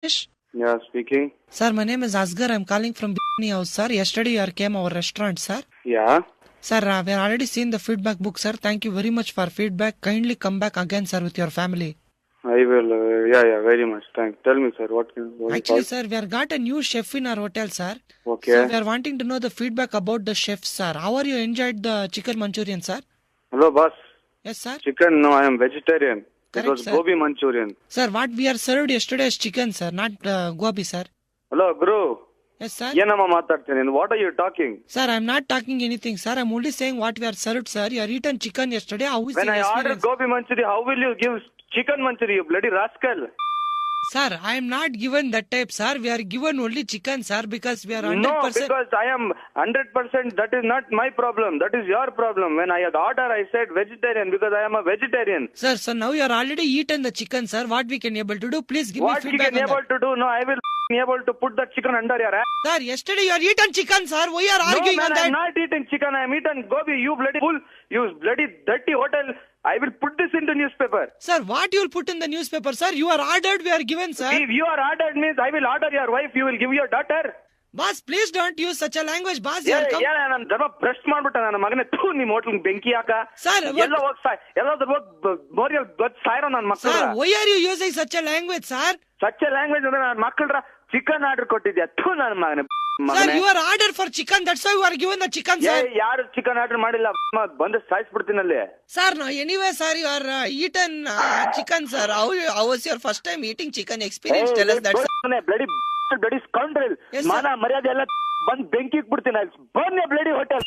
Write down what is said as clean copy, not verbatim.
Yes. Yeah, speaking. Sir, my name is Asghar. I'm calling from Bikini House, sir. Yesterday you came our restaurant, sir. Yeah. Sir, we have already seen the feedback book, sir. Thank you very much for feedback. Kindly come back again, sir, with your family. I will. Yeah, very much. Thanks. Tell me, sir, what you Actually, call? sir, we have got a new chef in our hotel, sir. Okay. So we are wanting to know the feedback about the chef, sir. How are you enjoyed the chicken Manchurian, sir? Hello, boss. Yes, sir. Chicken? No, I am vegetarian. Correct, it was sir. gobi Manchurian. Sir, what we are served yesterday is chicken, sir, not gobi, sir. Hello, Guru. Yes, sir. ಏನಮ್ಮ ಮಾತಾಡ್ತೀನಿ? What are you talking? Sir, I'm not talking anything, sir. I'm only saying what we are served, sir. You are eaten chicken yesterday. How is When your I order experience? gobi manchuri, how will you give chicken manchuri, you bloody rascal? Sir, I am not given that type, sir. We are given only chicken, sir, because we are 100%. No, because I am 100%. That is not my problem. That is your problem. When I had order, I said vegetarian because I am a vegetarian. Sir, so now you are already eaten the chicken, sir. What we can able to do? Please give What me you feedback can on able that. to do? No, I will be able to put that chicken under your ass. Sir, yesterday you are eaten chicken, sir. Why you are arguing No, man, on that? I'm not eating chicken. I'm eating gobi. You bloody fool. You bloody dirty hotel. I will put this into newspaper. Sir, what you will put in the newspaper, sir? You are ordered, we are given, sir. If you are ordered means I will order your wife. You will give your daughter. Boss, please don't use such a language, boss. You are ನಾನು ಧರ್ಮ ಭ್ರಷ್ಟ ಮಾಡ್ಬಿಟ್ಟ ನನ್ನ ಮಗನೇ ಥೂ ನಿಮ್ಮ hotel ಬೆಂಕಿ ಹಾಕ Sir, ಎಲ್ಲ ಹೋಗ್ ಸಾಯ್ ಎಲ್ಲಾದ್ರೂ ಹೋಗ್ ಬೋರಿಯಲ್ ಬದ್ ಸಾಯ್ರೋ ನನ್ನ ಮಕ್ಕಳ Sir, why are you using such a language, sir? Such a language ಅಂದ್ರೆ ನನ್ನ ಮಕ್ಕಳ್ರ ಚಿಕನ್ ಆರ್ಡರ್ ಕೊಟ್ಟಿದ್ಯಾ ಥೂ ನನ್ನ ಮಗನೇ Sir, you are ordered for chicken. That's why you are given the chicken, sir. ಯಾರು ಚಿಕನ್ ಆರ್ಡರ್ ಮಾಡಿಲ್ಲ ಬಂದು ಸಾಯಿಸ್ಬಿಡ್ತೀನಿ ಅಲ್ಲಿ Sir, no, anyway, sir, you are eaten chicken, sir. How was your first time eating chicken experience? Tell us that, sir. Bloody scoundrel Yes, sir. ಮಾನ ಮರ್ಯಾದೆ ಎಲ್ಲ ಬಂದ್ ಬೆಂಕಿ ಇಕ್ಬಿಡ್ತೀನಿ ಬಂದ್ ಬ್ಲಡಿ ಹೋಟೆಲ್